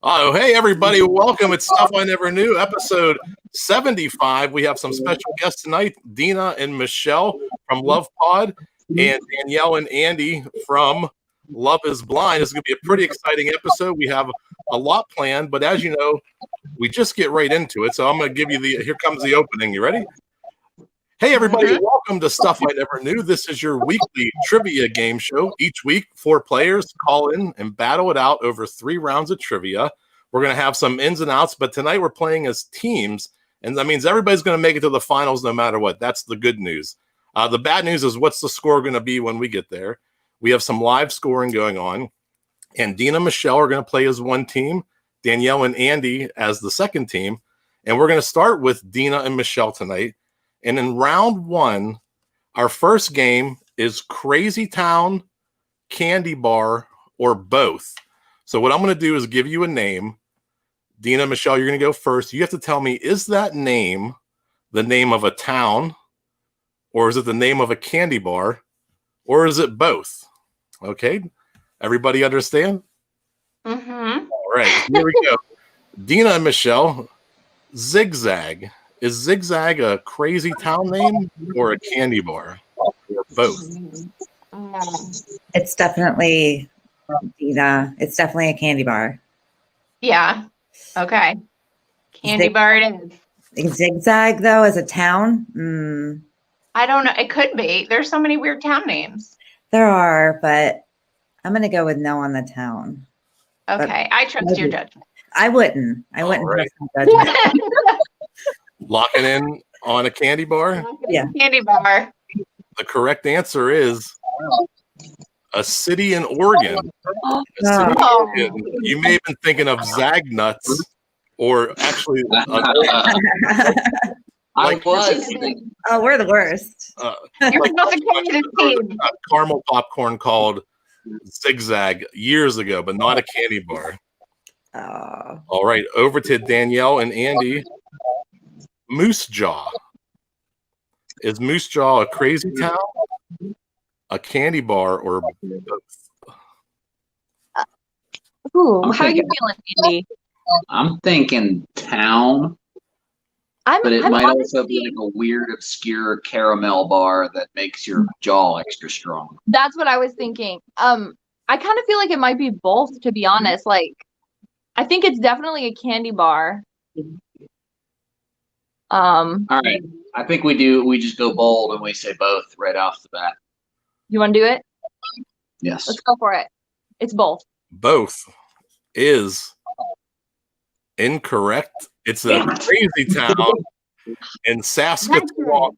Oh, hey, everybody. Welcome. It's Stuff I Never Knew, episode 75. We have some special guests tonight, Dina and Michelle from LovePod, and Danielle and Andy from Love is Blind. It's going to be a pretty exciting episode. We have a lot planned, but as you know, we just get right into it. So I'm going to give you here comes the opening. You ready? Hey, everybody. Welcome to Stuff I Never Knew. This is your weekly trivia game show. Each week, 4 players call in and battle it out over 3 rounds of trivia. We're going to have some ins and outs, but tonight we're playing as teams, and that means everybody's going to make it to the finals no matter what. That's the good news. The bad news is what's the score going to be when we get there? We have some live scoring going on, and Dina and Michelle are going to play as one team, Danielle and Andy as the second team, and we're going to start with Dina and Michelle tonight. And in round 1, our first game is Crazy Town, Candy Bar, or both. So what I'm going to do is give you a name. Dina, Michelle, you're going to go first. You have to tell me, is that name the name of a town, or is it the name of a candy bar, or is it both? Okay. Everybody understand? Mm-hmm. All right. Here we go. Dina and Michelle, Zigzag. Is Zigzag a crazy town name or a candy bar? Or both? It's definitely, Dina. It's definitely a candy bar. Yeah. Okay. Candy bar it is. Zigzag, though, as a town? I don't know. It could be. There's so many weird town names. There are, but I'm going to go with no on the town. Okay. I trust your judgment. I wouldn't. I wouldn't All right. trust my judgment. Locking in on a candy bar? Yeah. Candy bar. The correct answer is a city in Oregon. A city in Oregon. You may have been thinking of Zagnuts, or actually, I was thinking. Oh, we're the worst. You're supposed to carry this team. Caramel popcorn called Zigzag years ago, but not a candy bar. Oh. All right, over to Danielle and Andy. Moose Jaw. Is Moose Jaw a crazy town, a candy bar, or both? Ooh, how are you feeling, Andy? I'm thinking town, but it might also be like a weird, obscure caramel bar that makes your jaw extra strong. That's what I was thinking. I kind of feel like it might be both, to be honest. Like, I think it's definitely a candy bar. All right. I think we just go bold and we say both right off the bat. You want to do it? Yes. Let's go for it. It's both. Both is incorrect. It's a crazy town in Saskatchewan,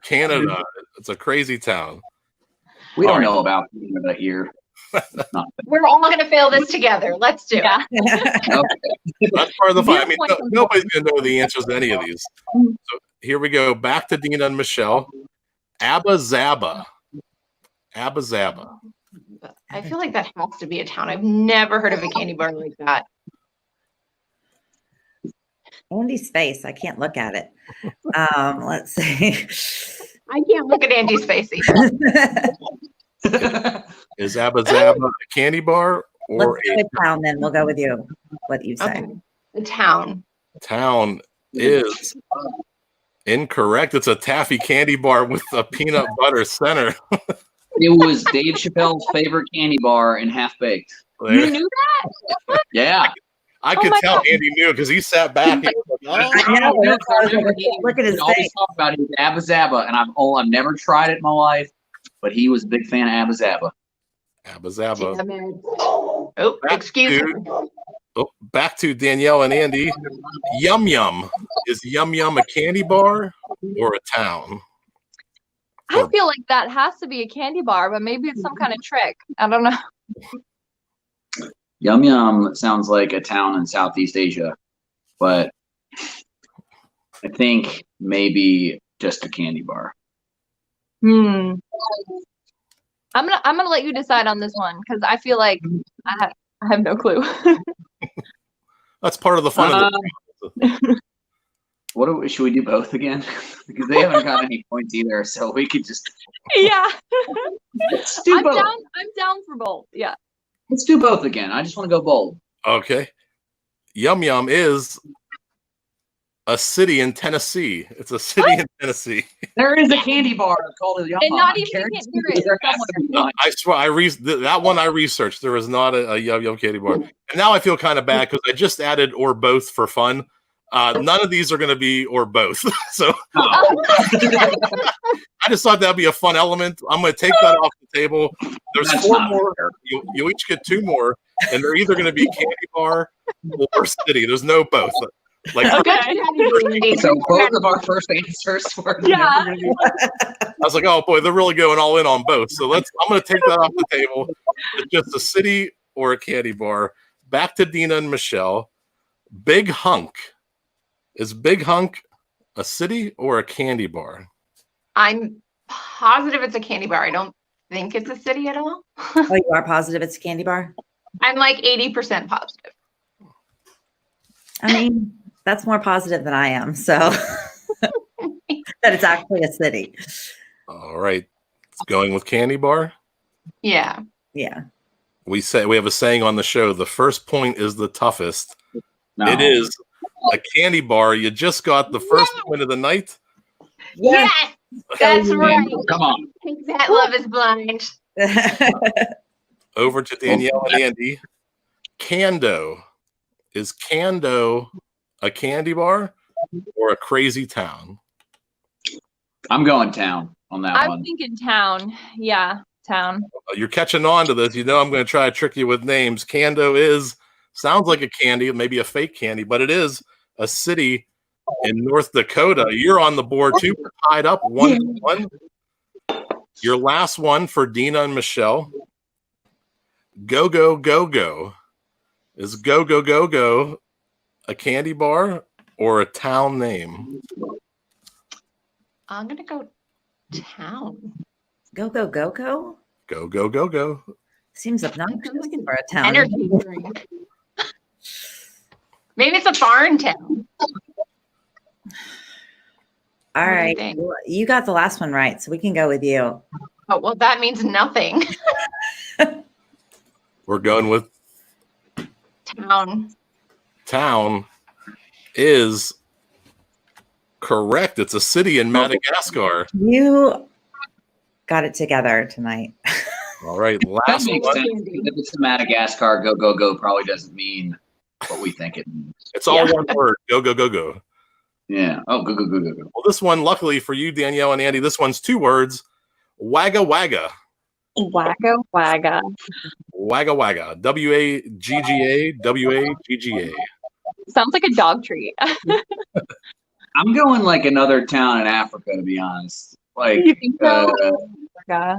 Canada. It's a crazy town. We don't know about that here. We're all going to fail this together. Let's do it. Okay. That's part of the fun. I mean, nobody's going to know the answers to any of these. So here we go. Back to Dina and Michelle. Abba Zaba. Abba Zaba. I feel like that has to be a town. I've never heard of a candy bar like that. Andy's face. I can't look at it. Let's see. I can't look at Andy's face either. Is Abba Zaba a candy bar or Let's go with town, then we'll go with you. What you say? Okay. The town. Town is incorrect. It's a taffy candy bar with a peanut butter center. It was Dave Chappelle's favorite candy bar in Half Baked. You knew that? Yeah. I could tell Andy knew because he sat back. And was like, oh. I know. Look at his We always face. talk about it. Abba Zaba, and I've never tried it in my life, but he was a big fan of Abba Zaba. Abba Zaba. Oh, excuse me. Back to Danielle and Andy. Yum Yum. Is Yum Yum a candy bar or a town? I feel like that has to be a candy bar, but maybe it's some kind of trick. I don't know. Yum Yum sounds like a town in Southeast Asia, but I think maybe just a candy bar. I'm gonna let you decide on this one because I feel like I have no clue. That's part of the fun of the Should we do both again? Because they haven't got any points either, so we could just. Yeah. Let's do both. I'm down for both. Yeah. Let's do both again. I just want to go bold. Okay. Yum Yum is a city in Tennessee. It's a city in Tennessee. There is a candy bar called a Yum And Yum. not even you can't hear it. I swear, that one I researched. There is not a Yum Yum candy bar. And now I feel kind of bad because I just added or both for fun. None of these are going to be or both. So I just thought that'd be a fun element. I'm going to take that off the table. There's That's 4 not more. You each get 2 more, and they're either going to be candy bar or city. There's no both. Like, So both of our first answers were Yeah. I was like, oh boy, they're really going all in on both. So I'm going to take that off the table. It's just a city or a candy bar. Back to Dina and Michelle. Big Hunk. Is Big Hunk a city or a candy bar? I'm positive it's a candy bar. I don't think it's a city at all. Oh, you are positive it's a candy bar? I'm like 80% positive. I mean, that's more positive than I am. So that it's actually a city. All right. It's going with candy bar. Yeah. Yeah. We have a saying on the show, the first point is the toughest. No. It is a candy bar. You just got the first point of the night. Yes, that's right. Come on. Take that, Love is Blind. Over to Danielle and Andy. Cando. Is Cando a candy bar or a crazy town? I'm going town on that I'm one. thinking town. Yeah, town. You're catching on to this. You know I'm going to try to trick you with names. Cando sounds like a candy, maybe a fake candy, but it is a city in North Dakota. You're on the board too. We're tied up 1-1. Your last one for Dina and Michelle. Go, go, go, go. Is Go, go, go, go a candy bar or a town name? I'm going to go town. Go, go, go, go? Go, go, go, go. Seems obnoxious for a town. Energy drink. Maybe it's a foreign town. All do you right. think? Well, you got the last one right, so we can go with you. Oh, well, that means nothing. We're going with Town. town is correct. It's a city in Madagascar. You got it together tonight. All right. That Last makes one. sense. If it's in Madagascar, go, go, go probably doesn't mean what we think it means. It's all one word. Go, go, go, go. Yeah. Oh, go, go, go, go, go. Well, this one, luckily for you, Danielle and Andy, this one's 2 words. Wagga Wagga. Wagga wagga. Wagga Wagga. WAGGA. WAGGA. Sounds like a dog treat. I'm going like another town in Africa, to be honest. Like, You think so? Wagga.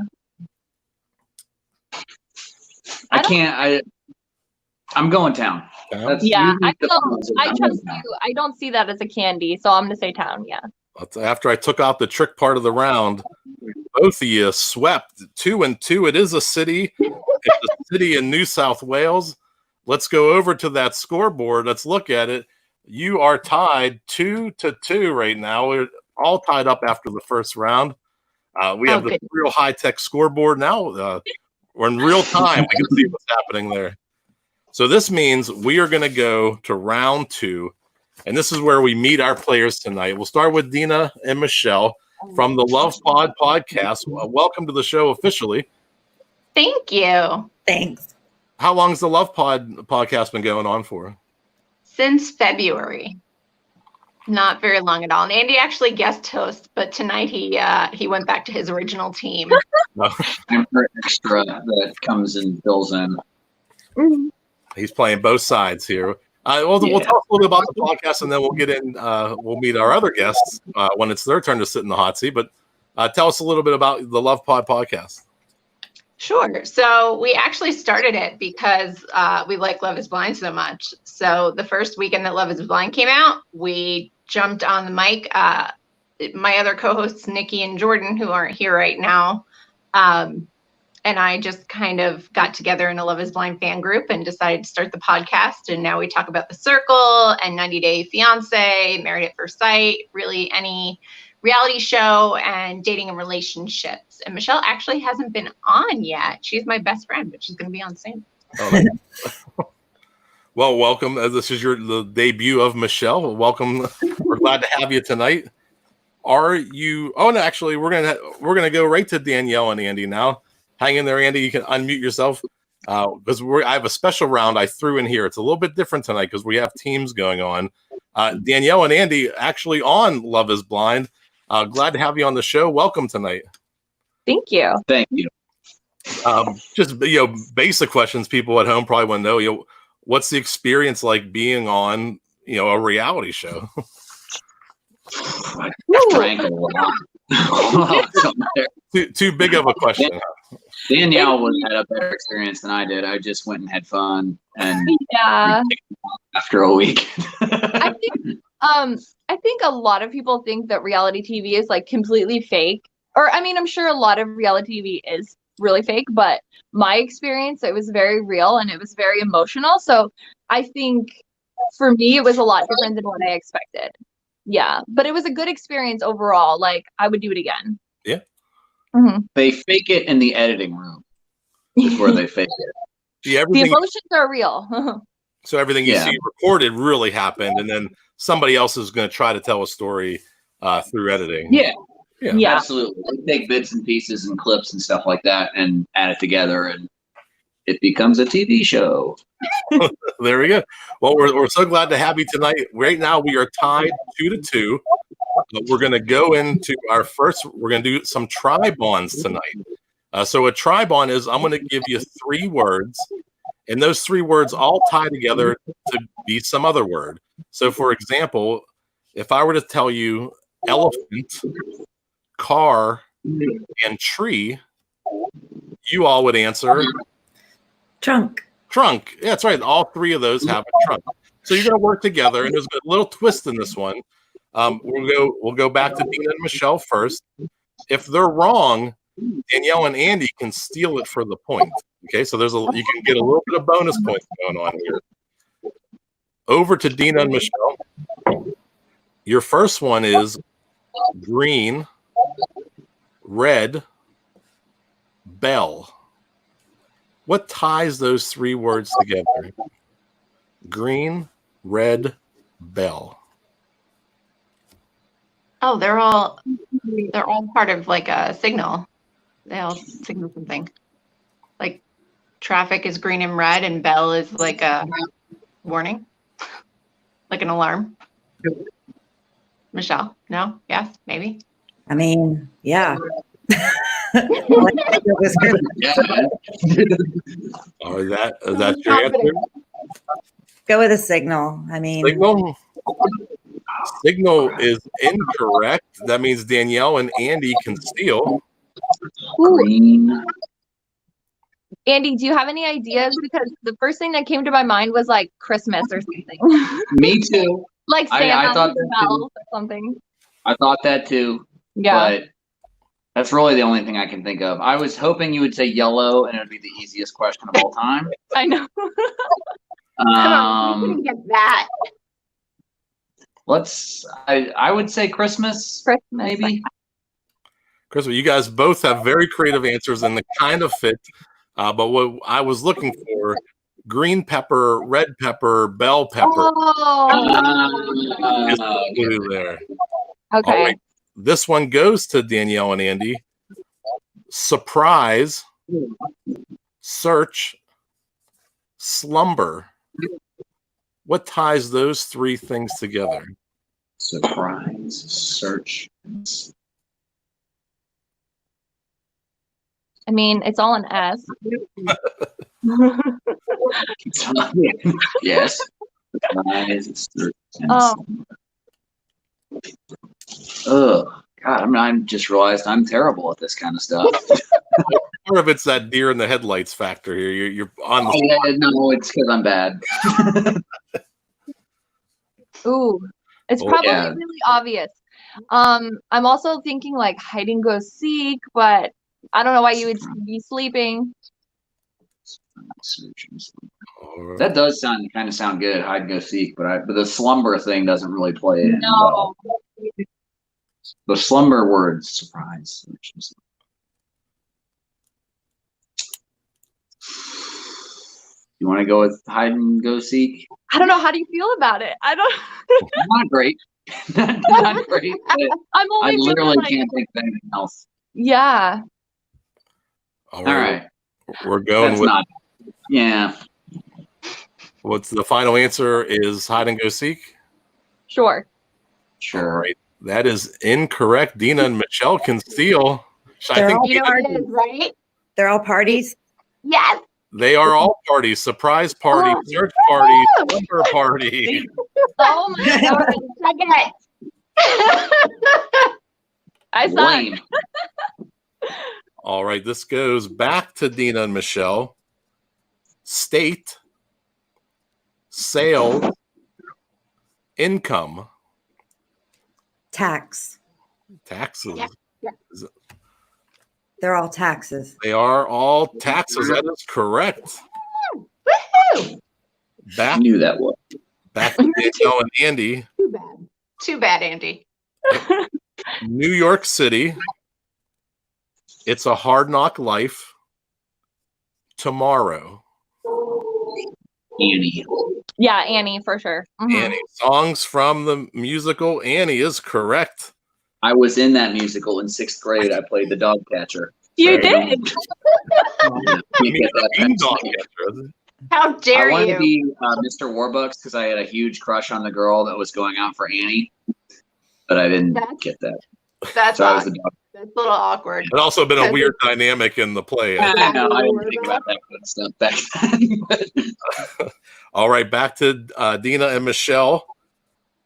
I'm going town. That's Yeah, usually the ones that I I'm trust going you. I don't see that as a candy, so I'm gonna say town. Yeah. After I took out the trick part of the round, both of you swept 2-2. It is a city. It's a city in New South Wales. Let's go over to that scoreboard. Let's look at it. You are tied 2-2 right now. We're all tied up after the first round. We have the real high-tech scoreboard now. We're in real time. We can see what's happening there. So this means we are going to go to round 2. And this is where we meet our players tonight. We'll start with Dina and Michelle from the LovePod podcast. Welcome to the show officially. Thank you. Thanks. How long has the LovePod podcast been going on for? Since February. Not very long at all. And Andy actually guest host, but tonight he went back to his original team. I'm for extra that comes and fills in. He's playing both sides here. We'll tell us a little bit about the podcast, and then we'll get in. We'll meet our other guests when it's their turn to sit in the hot seat. But tell us a little bit about the LovePod podcast. Sure. So we actually started it because we like Love is Blind so much. So the first weekend that Love is Blind came out, we jumped on the mic. My other co-hosts, Nikki and Jordan, who aren't here right now, and I just kind of got together in a Love is Blind fan group and decided to start the podcast. And now we talk about The Circle and 90 Day Fiance, Married at First Sight, really any reality show and dating and relationships. And Michelle actually hasn't been on yet. She's my best friend, but she's going to be on soon. Oh, Well, welcome. This is the debut of Michelle. Welcome. We're glad to have you tonight. Are you? Oh, no, actually, we're gonna go right to Danielle and Andy now. Hang in there, Andy. You can unmute yourself because I have a special round I threw in here. It's a little bit different tonight because we have teams going on. Danielle and Andy actually on Love Is Blind. Glad to have you on the show. Welcome tonight. Thank you. Thank you. Just basic questions people at home probably want to know. What's the experience like being on a reality show? I drank a lot. Too big of a question. Danielle had a better experience than I did. I just went and had fun, and after a week. I think a lot of people think that reality TV is like completely fake. Or I mean, I'm sure a lot of reality TV is really fake, but my experience, it was very real and it was very emotional. So I think for me, it was a lot different than what I expected. Yeah, but it was a good experience overall. Like I would do it again. Yeah. Mm-hmm. They fake it in the editing room. Is where they fake it. Yeah, the emotions are real. So everything you see recorded really happened, and then somebody else is going to try to tell a story through editing. Yeah, absolutely. They take bits and pieces and clips and stuff like that and add it together, and it becomes a TV show. There we go. Well, we're so glad to have you tonight. Right now, we are tied 2-2. We're going to go into our first. We're going to do some try-bonds tonight. So a try-bond is I'm going to give you 3 words, and those 3 words all tie together to be some other word. So, for example, if I were to tell you elephant, car, and tree, you all would answer Trunk. Trunk. Yeah, that's right. All 3 of those have a trunk. So you're going to work together, and there's a little twist in this one. We'll go back to Dina and Michelle first. If they're wrong, Danielle and Andy can steal it for the point. Okay, so you can get a little bit of bonus points going on here. Over to Dina and Michelle. Your first one is green, red, bell. What ties those 3 words together? Green, red, bell. Oh, they're all part of like a signal. They all signal something. Like traffic is green and red, and bell is like a warning, like an alarm. Michelle, no? Yes? Maybe? I mean, yeah. Oh, is that your answer? Go with a signal. I mean, Signal is incorrect. That means Danielle and Andy can steal. Green. Andy, do you have any ideas? Because the first thing that came to my mind was like Christmas or something. Me too. Like Santa I thought bells or something. I thought that too. Yeah. But that's really the only thing I can think of. I was hoping you would say yellow, and it would be the easiest question of all time. I know. You couldn't get that. I would say Christmas. Maybe. Christmas. You guys both have very creative answers and the kind of fit. But what I was looking for, green pepper, red pepper, bell pepper. Oh. Is the clue there. Okay. All right. This one goes to Danielle and Andy. Surprise, search, slumber. What ties those 3 things together? Surprise, search. I mean, it's all an S. Yes. Surprise, search, and oh God! I just realized I'm terrible at this kind of stuff. Part of it's that deer in the headlights factor here. You're on the no, it's because I'm bad. Ooh, it's probably really obvious. I'm also thinking like hide and go seek, but I don't know why you would be sleeping. That does kind of sound good, hide and go seek, but the slumber thing doesn't really play in. No. The slumber words, surprise. You want to go with hide and go seek? I don't know. How do you feel about it? I don't. Not great. Not great. I'm only I literally feeling like, can't think of anything else. yeah. All All right. right. We're going That's with not. Yeah. what's the final answer is hide and go seek. Sure. Sure. All right. That is incorrect. Dina and Michelle can steal. I think You know what it is, right? They're all parties. Yes. they are all parties. Surprise party, Oh. search party, slumber party. Oh my god. Second it. I suck. Lame. All right. This goes back to Dina and Michelle. State, sales, income, Tax. taxes. Yeah. They're all taxes. They are all taxes. That is correct. Woohoo! I Back, knew that was. back to Danielle and Andy. Too bad. Too bad, Andy. New York City. It's a Hard Knock Life. Tomorrow. Annie. Yeah, Annie for sure. Mhm. Annie. Songs from the musical Annie is correct. I was in that musical in 6th grade. I played the dog catcher. You So, did. you get that Ding next dong time. catcher. How I dare wanted you? to be Mr. Warbucks because I had a huge crush on the girl that was going out for Annie, but I didn't get that. That's So I was odd. the dog. That's a little awkward. It also been a weird dynamic in the play. I know. I didn't think about that kind of stuff back then. All right, back to Dina and Michelle.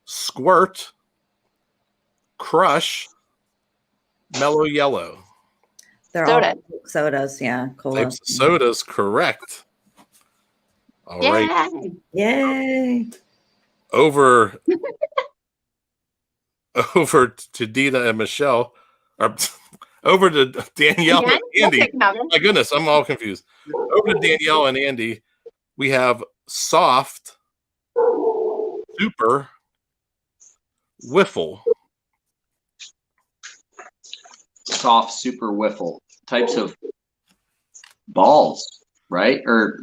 Squirt, Crush, Mellow Yellow. They're Soda. all sodas. Yeah. Cola. Types of sodas, correct. All right, Yay. Yay. over to Dina and Michelle, or over to Danielle Again? and Andy. We'll take another. My goodness, I'm all confused. Over to Danielle and Andy, we have soft, super, wiffle. Soft super wiffle. Types of balls, right? Or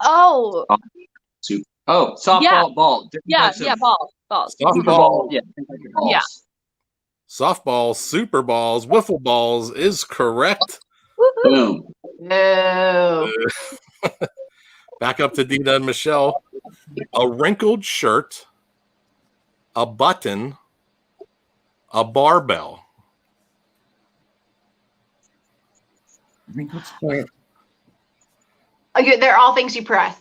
Oh. super. Oh, softball Yeah. ball. Different Yeah. types of Yeah. Balls. Super Softball, ball. Yeah. different types of balls. Yeah. softballs, super balls, wiffle balls is correct. Woohoo. Boom. No. Back up to Dina and Michelle. A wrinkled shirt, a button, a barbell. Wrinkled shirt. Okay, they're all things you press.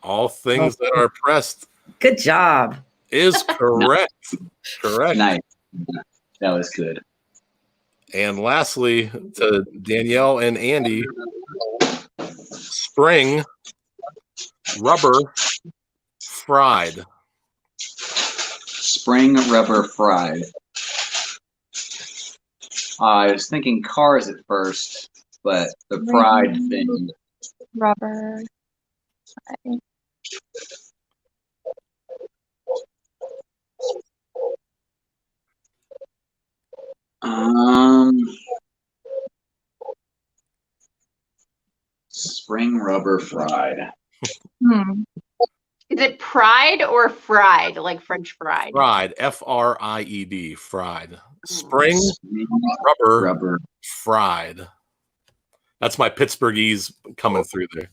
All things that are pressed Good job. is correct. Correct. Nice. That was good. And lastly, to Danielle and Andy, spring, rubber, fried. Spring rubber fried. I was thinking cars at first, but the fried thing. Rubber. Spring rubber fried. Hmm. Is it pride or fried, like French fried? Fried, Fried, fried. Spring, rubber, fried. That's my Pittsburghese coming through there.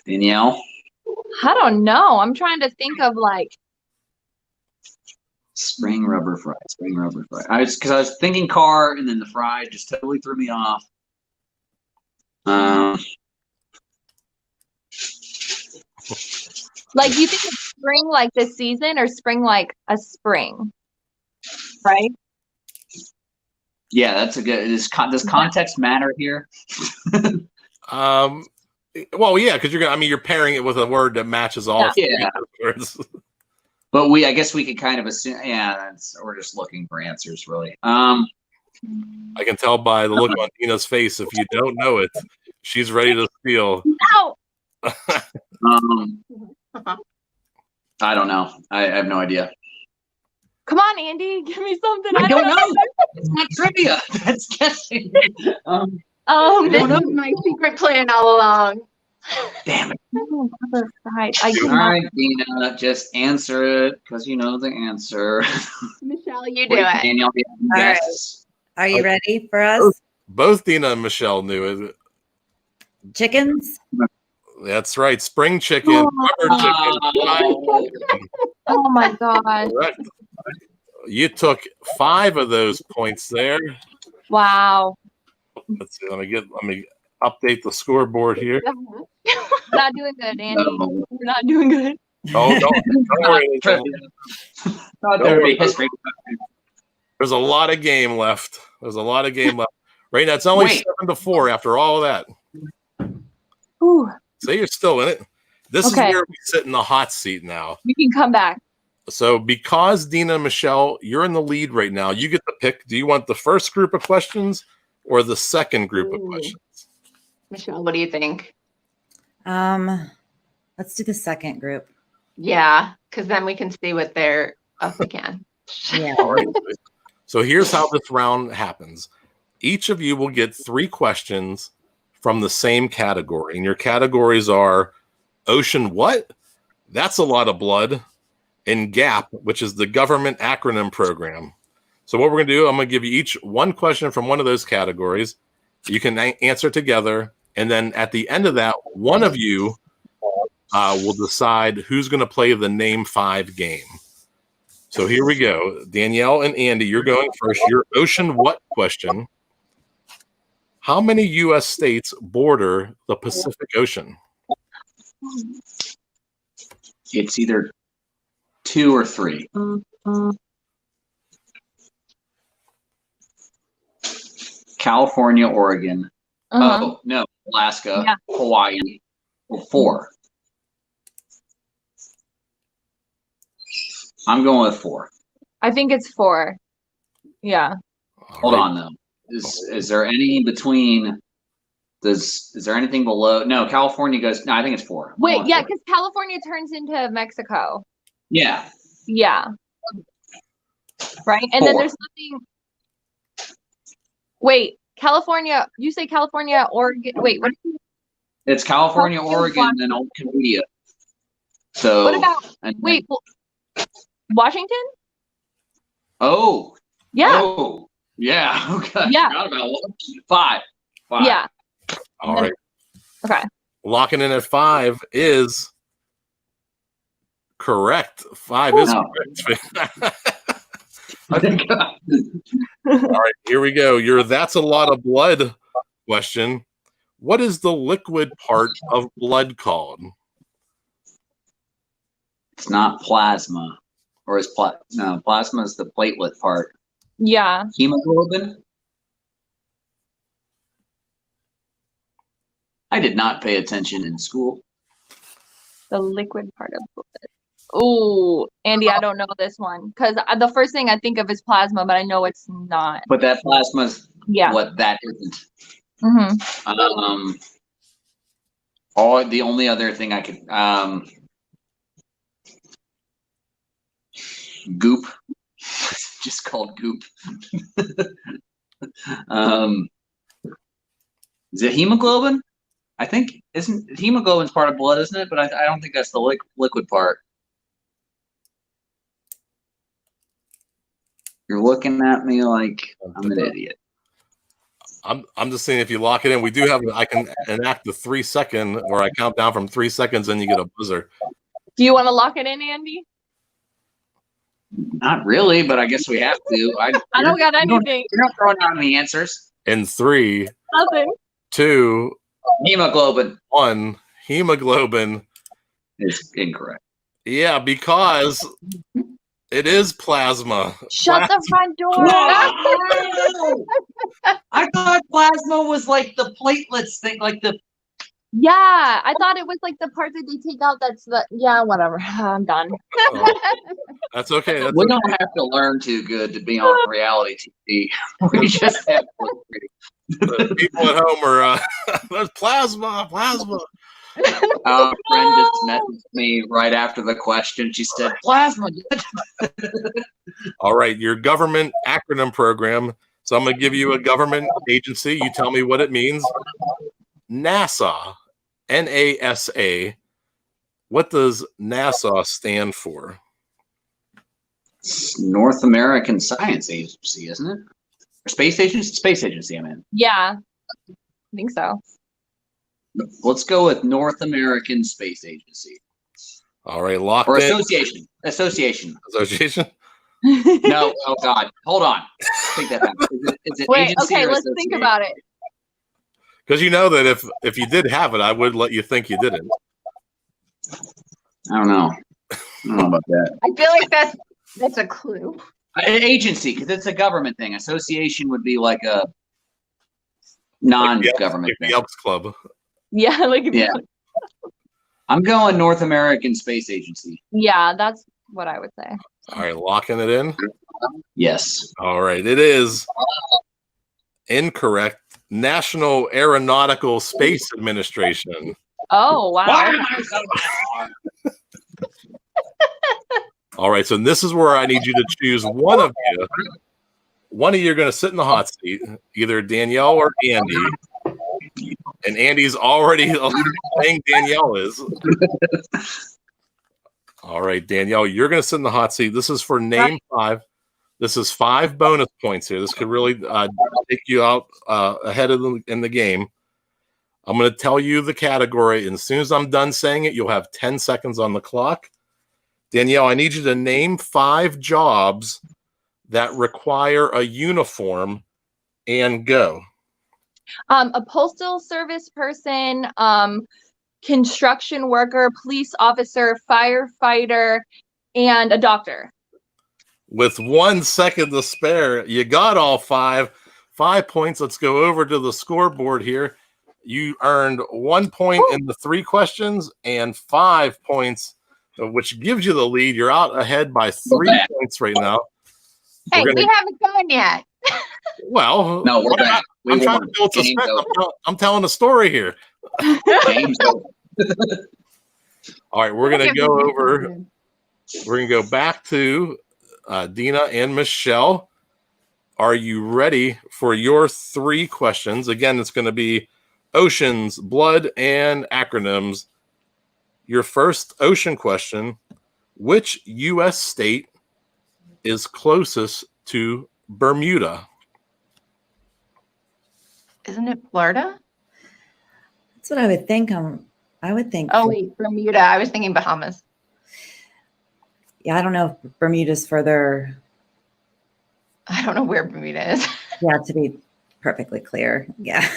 Danielle? I don't know. I'm trying to think of like. Spring rubber fried. Spring rubber fried. I was thinking car, and then the fried just totally threw me off. Like, you think of spring like the season or spring like a spring? Right? Yeah, that's a good. Does context matter here? Well, yeah, because you're pairing it with a word that matches all. Yeah. Words. But I guess we could kind of assume. Yeah, we're just looking for answers, really. I can tell by the look on Dina's face. If you don't know it, she's ready to steal. No. I don't know. I have no idea. Come on, Andy. Give me something. I don't know. It's not trivia. That's guessing. This was my secret plan all along. Damn it. Oh, All right, Dina, just answer it because you know the answer. Michelle, you do it. Danielle, yes. Are you ready for us? Both Dina and Michelle knew it. Chickens? That's right. Spring chicken, rubber chicken, fried chicken. Oh my God. Correct. You took 5 of those points there. Wow. Let's see. Let me update the scoreboard here. We're not doing good, Andy. No. We're not doing good. Oh, don't worry. Thought there would be history. There's a lot of game left. Right now, it's only 7-4 after all of that. Ooh. So you're still in it. This is where we sit in the hot seat now. You can come back. So because Dina and Michelle, you're in the lead right now, you get to pick. Do you want the first group of questions or the second group of questions? Michelle, what do you think? Let's do the second group. Yeah, because then we can see what they're up against. Yeah. All right. So here's how this round happens. Each of you will get 3 questions from the same category. And your categories are Ocean What? That's a lot of blood. And GAP, which is the Government Acronym Program. So what we're going to do, I'm going to give you each one question from one of those categories. You can answer together. And then at the end of that, one of you will decide who's going to play the Name 5 game. So here we go. Danielle and Andy, you're going first. Your Ocean What question. How many U.S. states border the Pacific Ocean? It's either 2 or 3. California, Oregon. Oh, no. Alaska, Hawaii. 4. I'm going with 4. I think it's 4. Yeah. Hold on, though. Is there any in between? Is there anything below? No, California goes. No, I think it's 4. Wait, yeah, because California turns into Mexico. Yeah. Yeah. Right? And 4. then there's nothing. Wait, California. You say California, Oregon. Wait, what? It's California, Oregon, and Old Canada. So. What about? Wait, Washington? Oh. Yeah. Oh. Yeah. Okay. Yeah. I forgot about 5. Yeah. All right. Okay. Locking in at 5 is correct. 5 is correct. All right, here we go. That's a lot of blood question. What is the liquid part of blood called? It's not plasma. Or is no, plasma is the platelet part. Yeah. Hemoglobin? I did not pay attention in school. The liquid part of blood. Oh, Andy, I don't know this one because the first thing I think of is plasma, but I know it's not. But that plasma's what that isn't. Mm-hmm. Or the only other thing I could goop. It's just called goop. Is it hemoglobin? I think isn't hemoglobin's part of blood, isn't it? But I don't think that's the liquid part. You're looking at me like I'm an idiot. I'm just saying, if you lock it in, we do have. I can enact the 3-second, or I count down from 3 seconds, and you get a buzzer. Do you want to lock it in, Andy? Not really, but I guess we have to. I don't got anything. You're not throwing out any answers. In 3, Nothing. 2, hemoglobin. 1. Hemoglobin is incorrect. Yeah, because it is plasma. Shut the front door. I thought plasma was like the platelets thing, like the. Yeah, I thought it was like the part that they take out. That's the whatever. I'm done. That's okay. We don't have to learn too good to be on reality TV. We just have to. People at home are there's plasma. Our friend just messaged me right after the question. She said, "Plasma." All right, your government acronym program So I'm going to give you a government agency. You tell me what it means. NASA, NASA. What does NASA stand for? It's North American Science Agency, isn't it? Or Space Agency? Space Agency, I mean. Yeah, I think so. Let's go with North American Space Agency. All right, locked or in. Association. Association. Association? No, oh God. Hold on. Take that back. Is it Wait, agency okay, or let's think about it. Because you know that if you did have it, I would let you think you didn't. I don't know. I don't know about that. I feel like that's a clue. An agency, because it's a government thing. Association would be like a non-government like thing. The Elks Club. Yeah, Yeah. I'm going North American Space Agency. Yeah, that's what I would say. All right, locking it in. Yes. All right, it is incorrect. National Aeronautical Space Administration. Oh, wow. Why am I so bad? All right, so this is where I need you to choose one of you. One of you are going to sit in the hot seat, either Danielle or Andy. And Andy's already saying Danielle is. All right, Danielle, you're going to sit in the hot seat. This is for name 5. This is 5 bonus points here. This could really take you out ahead of in the game. I'm going to tell you the category, and as soon as I'm done saying it, you'll have 10 seconds on the clock. Danielle, I need you to name 5 jobs that require a uniform and go. A postal service person, construction worker, police officer, firefighter, and a doctor. With 1 second to spare, you got all 5. 5 points. Let's go over to the scoreboard here. You earned 1 point in the 3 questions and 5 points, which gives you the lead. You're out ahead by 3 points right now. Hey, we haven't gone yet. Well, no, we're back. I'm trying to build suspense. I'm telling a story here. All right, we're gonna go over. We're gonna go back to Dina and Michelle. Are you ready for your 3 questions? Again, it's going to be oceans, blood, and acronyms. Your first ocean question: which U.S. state is closest to Bermuda? Isn't it Florida? That's what I would think. I would think. Oh, wait, Bermuda. I was thinking Bahamas. Yeah, I don't know if Bermuda's further. I don't know where Bermuda is. Yeah, to be perfectly clear. Yeah.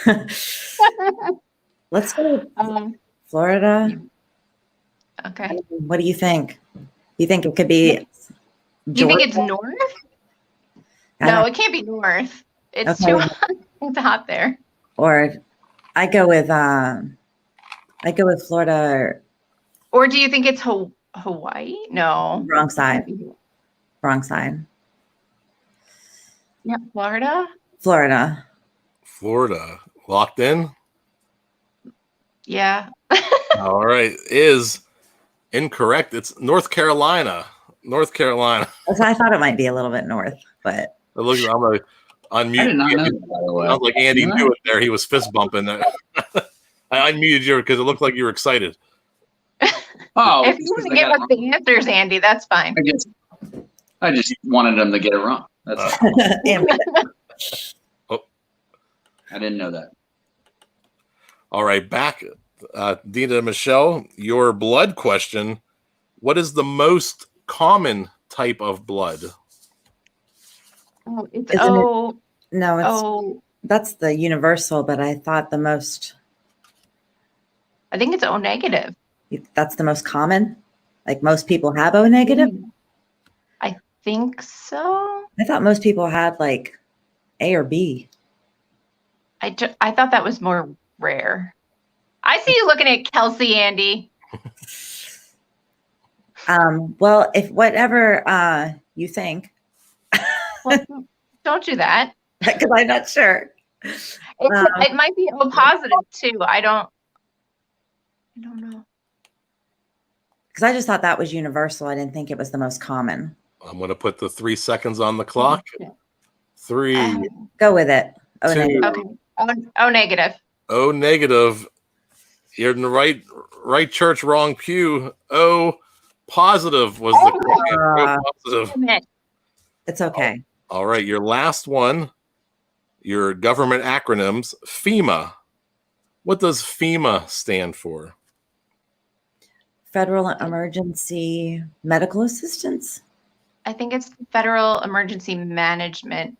Let's go with Florida. Okay. What do you think? You think it could be? Do you think it's north? No, it can't be north. It's too hot. It's hot there. Or I go with Florida. Or do you think it's Hawaii? No. Wrong side. Wrong side. Yeah, Florida. Florida. Locked in? Yeah. All right. Is incorrect. It's North Carolina. North Carolina. I thought it might be a little bit north, but I'm gonna unmute. I did not know that, by the way. Sounds like Andy knew it there. He was fist bumping there. I unmuted you because it looked like you were excited. Oh, if you want to give us the answers, Andy, that's fine. I just wanted them to get it wrong. That's Oh. I didn't know that. All right, back, Dina and Michelle, your blood question. What is the most common type of blood? Oh, it's that's the universal, but I thought the most. I think it's O negative. That's the most common. Like most people have O negative. I think so. I thought most people had like A or B. I thought that was more rare. I see you looking at Kelsey, Andy. Well, if whatever you think. Well, don't do that. Because I'm not sure. It might be O positive too. I don't know. Because I just thought that was universal. I didn't think it was the most common. I'm going to put the 3 seconds on the clock. 3, Go with it. Oh, 2. negative. Okay. Oh, negative. O negative. You're in the right church, wrong pew. O positive was the correct answer. O positive. It's okay. All right, your last one, your government acronyms, FEMA. What does FEMA stand for? Federal Emergency Medical Assistance I think it's Federal Emergency Management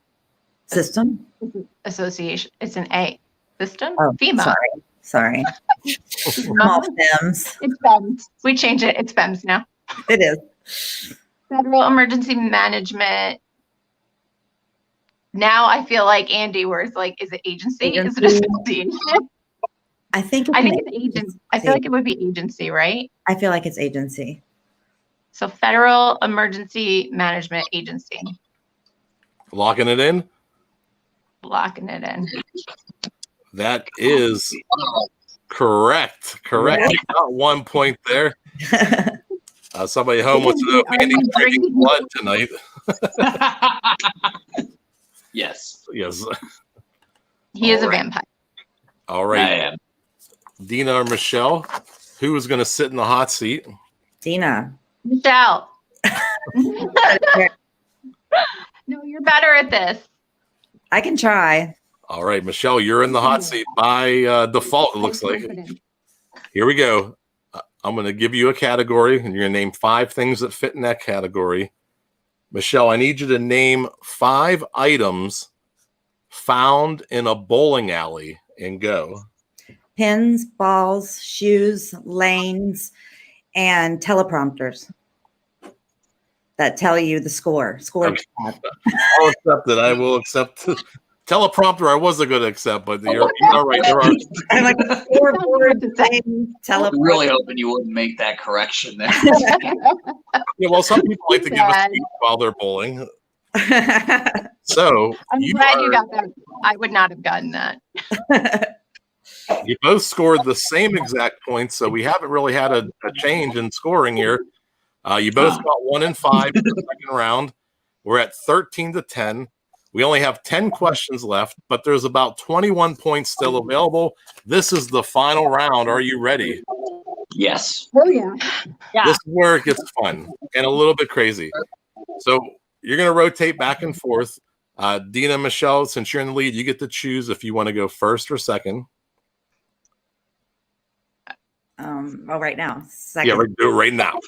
System. Association. It's an A. System? Oh, FEMA. Sorry. Small stems. It's FEMS. We change it. It's FEMS now. It is. Federal Emergency Management. Now I feel like Andy, where it's like, is it agency? Is it association? I think it's agency. I feel like it would be agency, right? I feel like it's agency. So Federal Emergency Management Agency. Locking it in? Locking it in. That is correct. Correct. You got 1 point there. Somebody home wants to know if Andy's drinking blood tonight. Yes. Yes. He is a vampire. All right. I am. Dina or Michelle, who is going to sit in the hot seat? Dina. Michelle. No, you're better at this. I can try. All right, Michelle, you're in the hot seat by default, it looks like. Here we go. I'm going to give you a category, and you're going to name 5 things that fit in that category. Michelle, I need you to name 5 items found in a bowling alley, and go. Pins, balls, shoes, lanes, and teleprompters that tell you the score. Okay. I'll accept it. I will accept. Teleprompter, I wasn't going to accept, but you're right. There are. I'm like scoreboard thing. I'm really hoping you wouldn't make that correction there. Yeah, well, some people like to give a speech while they're bowling. So I'm glad you got that. I would not have gotten that. You both scored the same exact points, so we haven't really had a change in scoring here. You both got 1 and 5 in the second round. We're at 13-10. We only have 10 questions left, but there's about 21 points still available. This is the final round. Are you ready? Yes. Oh, yeah. This is where it gets fun and a little bit crazy. So you're going to rotate back and forth. Dina, Michelle, since you're in the lead, you get to choose if you want to go first or second. Right now. Second. Yeah, we're going to do it right now.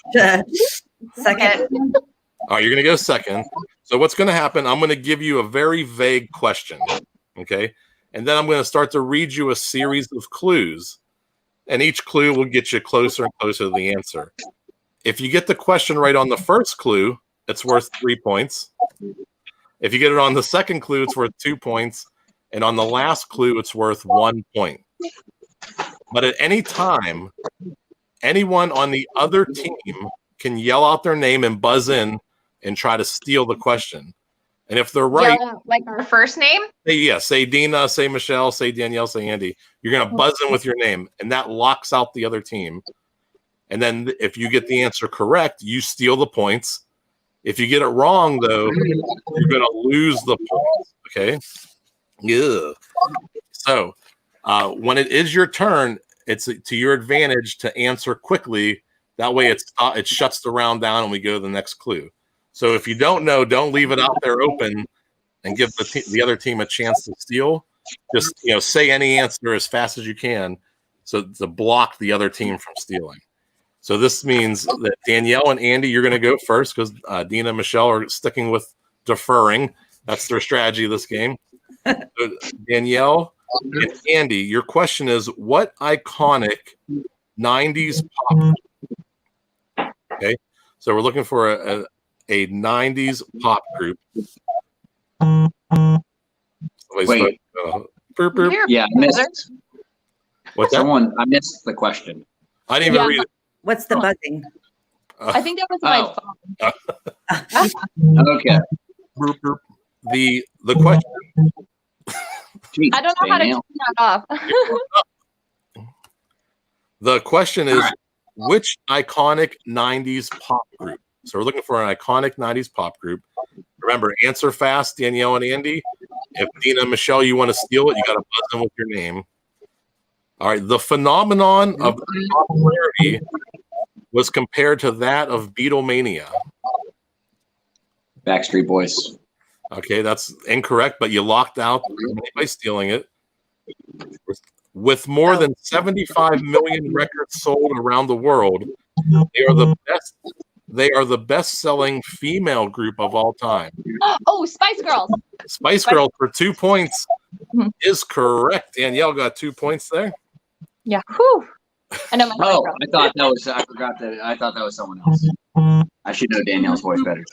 Second. All right, you're going to go second. So what's going to happen, I'm going to give you a very vague question, okay? And then I'm going to start to read you a series of clues. And each clue will get you closer and closer to the answer. If you get the question right on the first clue, it's worth 3 points. If you get it on the second clue, it's worth 2 points. And on the last clue, it's worth 1 point. But at any time, anyone on the other team can yell out their name and buzz in and try to steal the question. And if they're right, like our first name? Say Dina, say Michelle, say Danielle, say Andy. You're going to buzz in with your name, and that locks out the other team. And then if you get the answer correct, you steal the points. If you get it wrong, though, you're going to lose the points. Okay? Yeah. So when it is your turn, it's to your advantage to answer quickly. That way it shuts the round down and we go to the next clue. So if you don't know, don't leave it out there open and give the other team a chance to steal. Just say any answer as fast as you can so to block the other team from stealing. So this means that Danielle and Andy, you're going to go first because Dina and Michelle are sticking with deferring. That's their strategy this game. So Danielle and Andy, your question is, what iconic 90s pop? Okay, so we're looking for a 90s pop group. Wait. Burp, burp. Yeah, I missed. What's that? I missed the question. I didn't even read it. What's the buzzing? I think that was my phone. Okay. Burp, burp. The question. Jeez, I don't know how to turn that off. The question is, which iconic 90s pop group? So we're looking for an iconic 90s pop group. Remember, answer fast, Danielle and Andy. If Dina and Michelle, you want to steal it, you got to buzz in with your name. All right. The phenomenon of popularity was compared to that of Beatlemania. Backstreet Boys. Okay, that's incorrect, but you locked out by stealing it. With more than 75 million records sold around the world, they are the best. They are the best-selling female group of all time. Oh, Spice Girls. Spice Girls for 2 points is correct. Danielle got 2 points there. Yeah. Whew. I know my Oh, I thought that was. I forgot that. I thought that was someone else. I should know Danielle's voice better.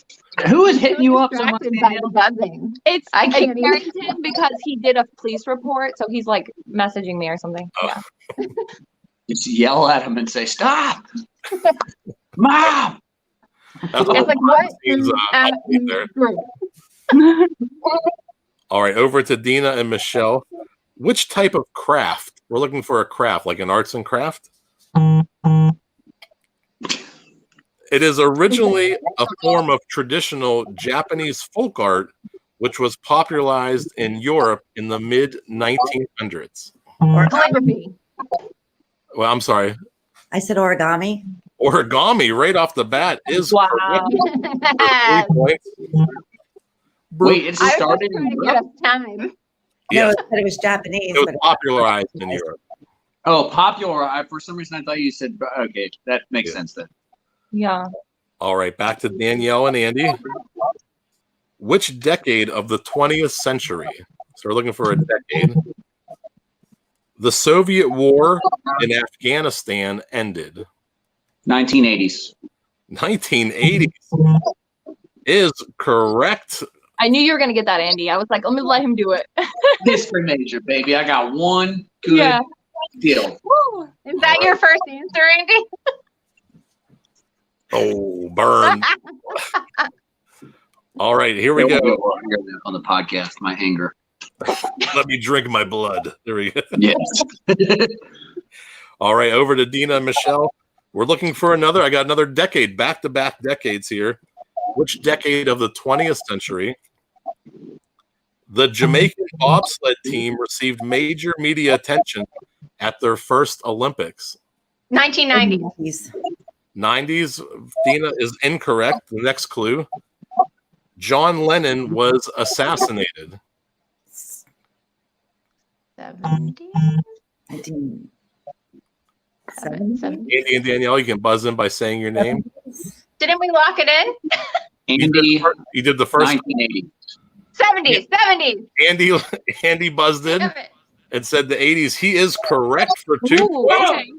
Who is hitting you up so much? It's Carrington because he did a police report, so he's like messaging me or something. Oh. Yeah. Just yell at him and say, "Stop, Mom!" That's It's like what? All right, over to Dina and Michelle. Which type of craft? We're looking for a craft, like an arts and craft. It is originally a form of traditional Japanese folk art, which was popularized in Europe in the mid-1900s. Calligraphy. Well, I'm sorry. I said origami. Origami, right off the bat, is Wow. correct. 3 points. Wait, it's I was started trying in to get Europe? us time. Yes, No, it was Japanese. it was but popularized in Europe. Oh, popular. For some reason, I thought you said. Okay, that makes sense then. Yeah. All right, back to Danielle and Andy. Which decade of the 20th century? So we're looking for a decade. The Soviet war in Afghanistan ended. 1980s. 1980s is correct. I knew you were gonna get that, Andy. I was like, let me let him do it. History major, baby. I got one good deal. Woo. Is that your first answer, Andy? Oh, burn. All right, here we go. On the podcast, my anger. Let me drink my blood. There we go. Yes. All right, over to Dina and Michelle. We're looking for another. I got another decade, back-to-back decades here. Which decade of the 20th century? The Jamaican bobsled team received major media attention at their first Olympics. 1990s. 90s. Dina is incorrect. The next clue. John Lennon was assassinated. 70s. 70s. Andy and Danielle, you can buzz in by saying your name. Didn't we lock it in? Andy, You did the first. 1980. 70s. Andy buzzed in Damn it. and said the 80s. He is correct for 2 Ooh, points.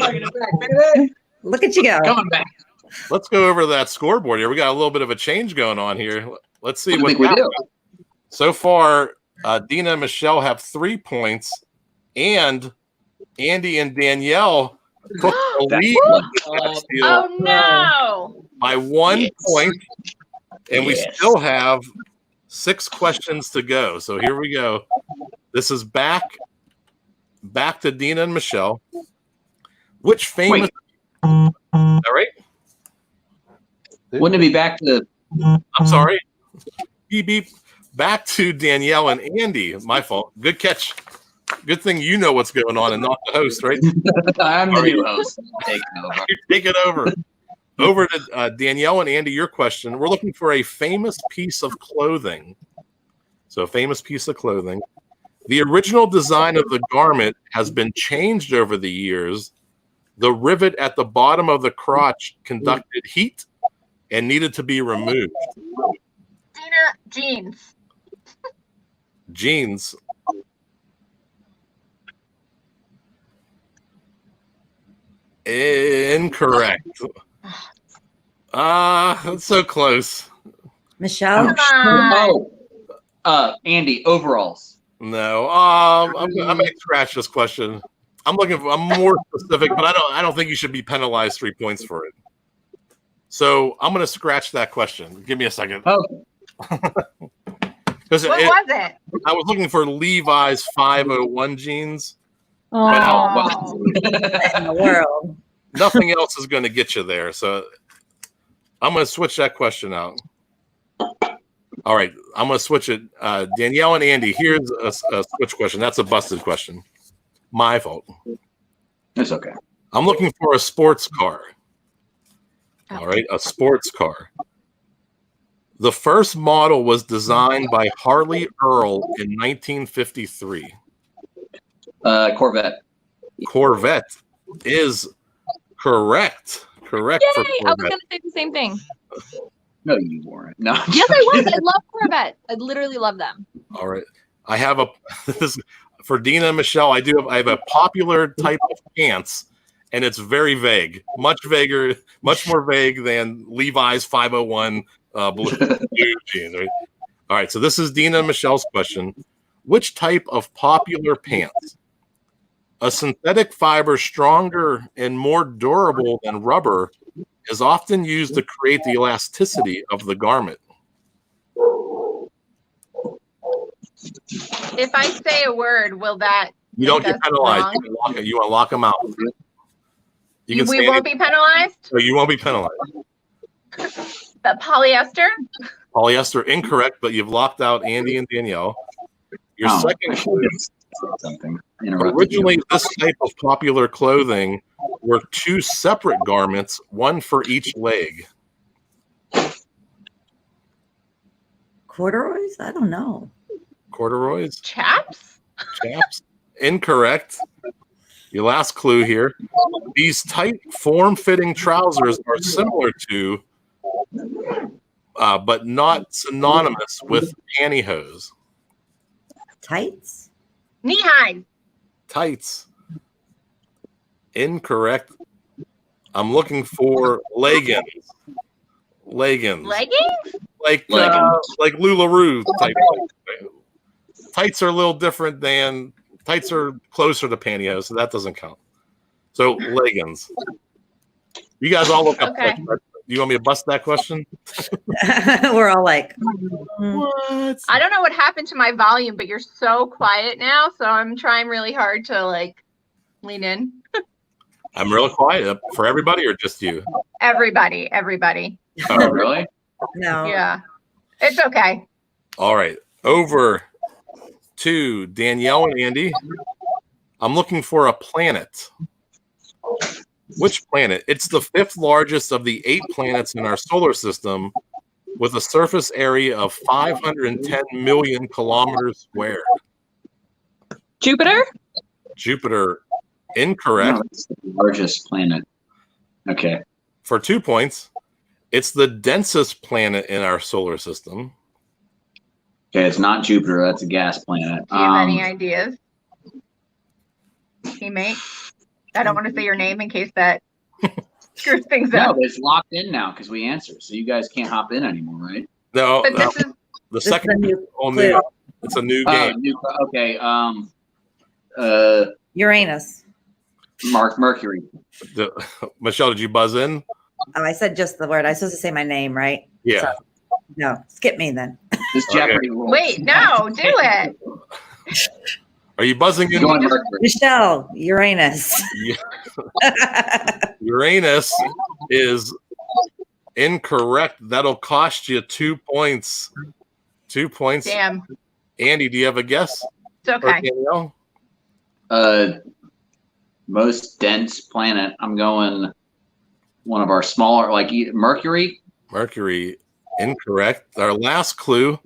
okay. Look at you go. Coming back. Let's go over that scoreboard here. We got a little bit of a change going on here. Let's see What do you think we do? So far, Dina and Michelle have 3 points, and Andy and Danielle took the lead Oh no. by 1 point, and we Yes. still have 6 questions to go. So here we go. This is back to Dina and Michelle. Which famous? All right. Wouldn't it be back to the I'm sorry. Beep beep. Back to Danielle and Andy. My fault. Good catch. Good thing you know what's going on and not the host, right? I'm the new host. Taking over. Take it over. Over to Danielle and Andy, your question. We're looking for a famous piece of clothing. So, a famous piece of clothing. The original design of the garment has been changed over the years. The rivet at the bottom of the crotch conducted heat and needed to be removed. Dina, jeans. Jeans. Incorrect. That's so close. Michelle. Come on. Andy, overalls. No. I'm gonna scratch this question. I'm more specific, but I don't think you should be penalized 3 points for it. So I'm gonna scratch that question. Give me a second. Oh, Because What was it? I was looking for Levi's 501 jeans. Oh. In the world. Nothing else is going to get you there. So I'm going to switch that question out. All right, I'm going to switch it. Danielle and Andy, here's a switch question. That's a busted question. My fault. It's okay. I'm looking for a sports car. All right, a sports car. The first model was designed by Harley Earl in 1953. Corvette. Corvette is correct. Correct. Yay! For I was going to say the same thing. No, you weren't. No. Yes, I was. I love Corvette. I literally love them. All right. I have this for Dina and Michelle. I have a popular type of pants, and it's very vague, much more vague than Levi's 501 blue jeans. Right? All right. So this is Dina and Michelle's question. Which type of popular pants? A synthetic fiber stronger and more durable than rubber is often used to create the elasticity of the garment. If I say a word, will that? You don't get penalized. You want to lock them out. We won't be penalized? So you won't be penalized. The polyester? Polyester, incorrect, but you've locked out Andy and Danielle. Your second something. Originally, this type of popular clothing were two separate garments, one for each leg. Corduroys? I don't know. Corduroys? Chaps? Chaps? Incorrect. Your last clue here. These tight, form-fitting trousers are similar to, but not synonymous with pantyhose. Tights? Knee-high. Tights. Incorrect. I'm looking for leggings. Leggings? Like LuLaRoe type. Tights are a little different than tights are closer to pantyhose, so that doesn't count. So leggings. You guys all look up. Okay. You want me to bust that question? We're all like, what? I don't know what happened to my volume, but you're so quiet now, so I'm trying really hard to lean in. I'm real quiet for everybody or just you? Everybody. Oh, really? no. Yeah. It's okay. All right. Over to Danielle and Andy. I'm looking for a planet. Which planet? It's the fifth largest of the 8 planets in our solar system with a surface area of 510 million kilometers squared. Jupiter? Jupiter, incorrect. No, it's the largest planet. Okay. For 2 points, it's the densest planet in our solar system. Okay, it's not Jupiter. That's a gas planet. Do you have any ideas? Teammate? I don't want to say your name in case that screws things No, up. but it's locked in now because we answered. So you guys can't hop in anymore, right? No, But this is the second new new. It's a new game. Okay. Uranus. Mercury. Michelle, did you buzz in? Oh, I said just the word. I was supposed to say my name, right? Yeah. So, no, skip me then. This Jeopardy rules. wait, no, do it. Are you buzzing in? Go on, Mercury. Michelle, Uranus. Uranus is incorrect. That'll cost you 2 points. 2 points. Damn. Andy, do you have a guess? It's okay. Danielle? Most dense planet. I'm going one of our smaller, like Mercury. Mercury, incorrect. Our last clue.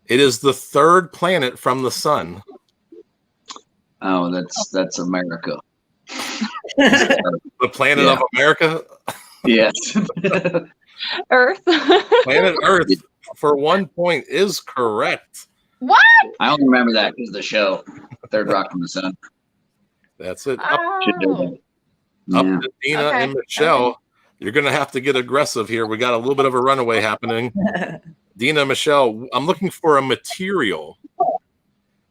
It is the third planet from the sun. Oh, that's America. The planet of America? Yes. Earth? Planet Earth, for 1 point, is correct. What? I only remember that because of the show, Third Rock from the Sun. That's it. Oh. Up to Dina Okay. and Michelle. Okay. You're going to have to get aggressive here. We got a little bit of a runaway happening. Dina, Michelle, I'm looking for a material.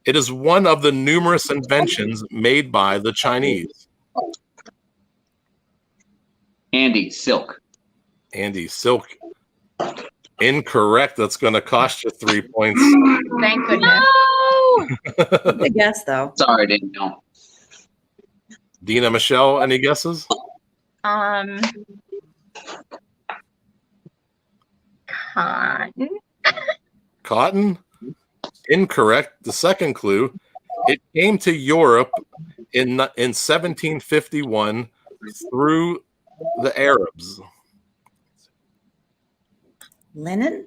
It is one of the numerous inventions made by the Chinese. Andy, silk. Andy, silk. Incorrect. That's going to cost you 3 points. Thank goodness. No! Good guess, though. Sorry, Danielle. Dina, Michelle, any guesses? Cotton. Cotton? Incorrect. The second clue, it came to Europe in 1751 through the Arabs. Linen?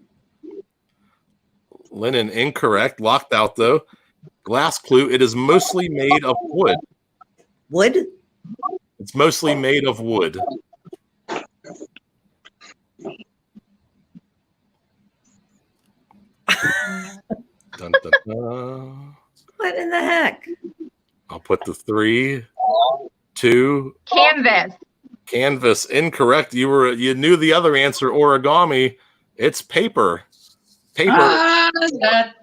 Linen, incorrect. Locked out, though. Last clue, it is mostly made of wood. Wood? It's mostly made of wood. Dun, dun, dun. What in the heck? I'll put the 3, 2. Canvas. Canvas, incorrect. You knew the other answer, origami. It's paper. Paper. That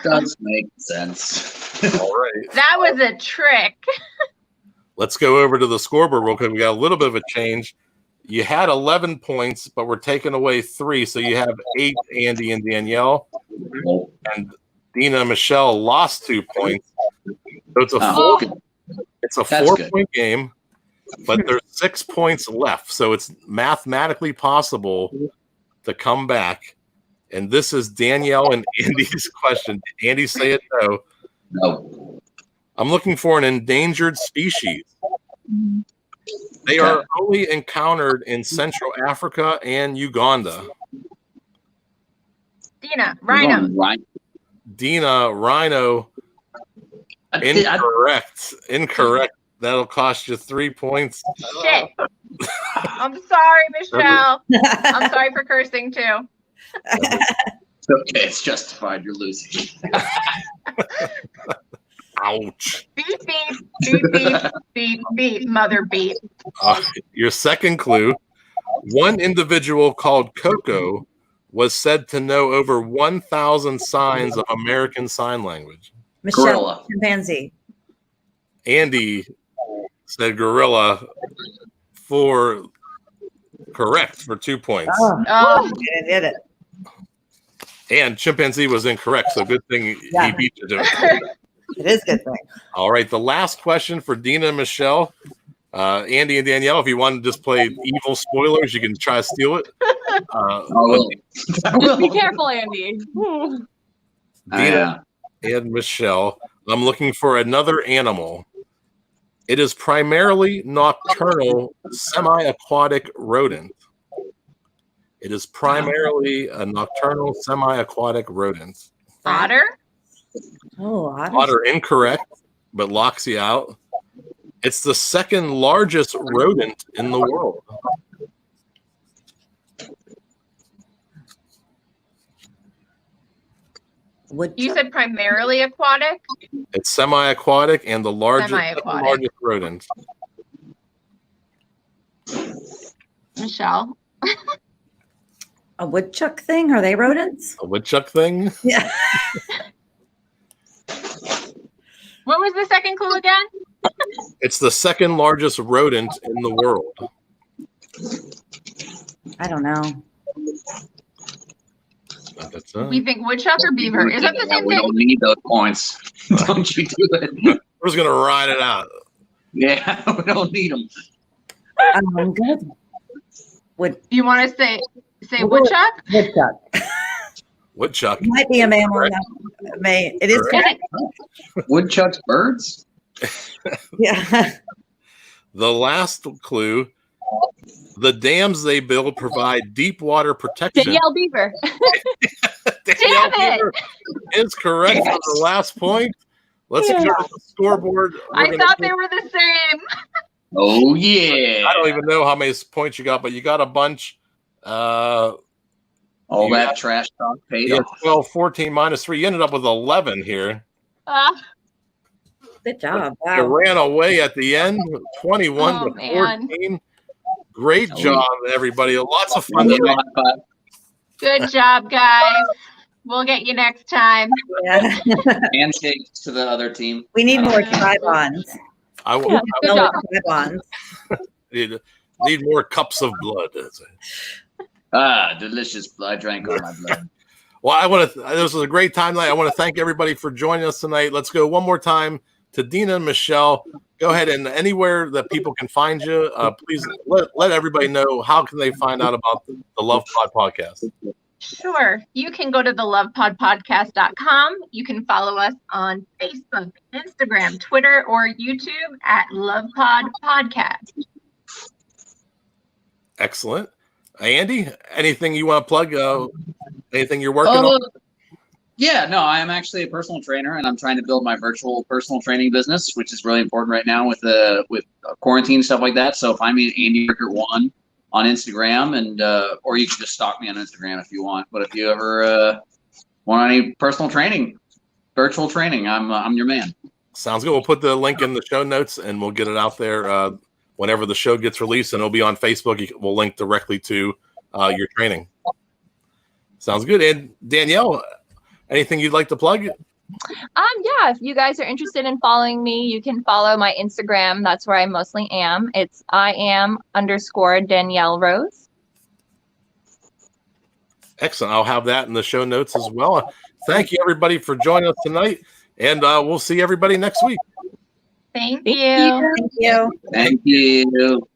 does make sense. All right. That was a trick. Let's go over to the scoreboard real quick. We got a little bit of a change. You had 11 points, but we're taking away 3. So you have 8, Andy and Danielle. And Dina and Michelle lost 2 points. So it's a 4-point game, but there's 6 points left. So it's mathematically possible to come back. And this is Danielle and Andy's question. Did Andy say it? No. No. I'm looking for an endangered species. They are only encountered in Central Africa and Uganda. Dina, rhino. Dina, rhino. Incorrect. Incorrect. That'll cost you 3 points. Shit. I'm sorry, Michelle. I'm sorry for cursing too. It's okay. It's justified. You're losing. Ouch. Beep, beep, beep, beep, beep, beep, mother beep. Your second clue. One individual called Coco was said to know over 1,000 signs of American Sign Language. Michelle, Gorilla. chimpanzee. Andy said gorilla for correct for 2 points. Oh, Oh, I did it. And chimpanzee was incorrect. So good thing he beat you to it. It is a good thing. All right. The last question for Dina and Michelle. Andy and Danielle, if you want to just play evil spoilers, you can try to steal it. Just be careful, Andy. Dina and Michelle, I'm looking for another animal. It is primarily nocturnal, semi-aquatic rodent. It is primarily a nocturnal, semi-aquatic rodent. otter. Oh, Otter, incorrect, but locks you out. It's the second largest rodent in the world. You said primarily aquatic? It's semi-aquatic and the largest rodent. Michelle. A woodchuck thing? Are they rodents? A woodchuck thing? Yeah. What was the second clue again? It's the second largest rodent in the world. I don't know. We think woodchuck or beaver. Is that the same We thing? don't need those points. Don't you do it. We're just going to ride it out. Yeah, we don't need them. Good. You want to say woodchuck? Woodchuck. Woodchuck. It might be a mammal. It is correct. Woodchucks, birds? Yeah. The last clue, the dams they build provide deep water protection. Danielle Beaver. Danielle Damn it. Beaver is correct for the last point. Let's go to the scoreboard. I thought they were the same. Oh, yeah. I don't even know how many points you got, but you got a bunch. All that trash talk paid off. 12, 14, minus 3. You ended up with 11 here. Good job. You Wow. ran away at the end, 21 to 14. Great job, everybody. Lots of fun tonight. Good job, guys. We'll get you next time. Yeah. Handshakes to the other team. We need more tribons. I Yeah, good job. Tribons. need more cups of blood. Delicious. I drank all my blood. Well, this was a great time tonight. I want to thank everybody for joining us tonight. Let's go one more time to Dina and Michelle. Go ahead and anywhere that people can find you, please let everybody know how can they find out about the LovePod podcast. Sure. You can go to the lovepodpodcast.com. You can follow us on Facebook, Instagram, Twitter, or YouTube at LovePod Podcast. Excellent. Andy, anything you want to plug? Anything you're working on? Yeah, no, I am actually a personal trainer, and I'm trying to build my virtual personal training business, which is really important right now with quarantine and stuff like that. So find me at Andy Rickert1 on Instagram, and or you can just stalk me on Instagram if you want. But if you ever want any personal training, virtual training, I'm your man. Sounds good. We'll put the link in the show notes, and we'll get it out there whenever the show gets released, and it'll be on Facebook. We'll link directly to your training. Sounds good. And Danielle, anything you'd like to plug? Yeah, if you guys are interested in following me, you can follow my Instagram. That's where I mostly am. It's @Danielle Rose. Excellent. I'll have that in the show notes as well. Thank you, everybody, for joining us tonight, and we'll see everybody next week. Thank you. Thank you. Thank you.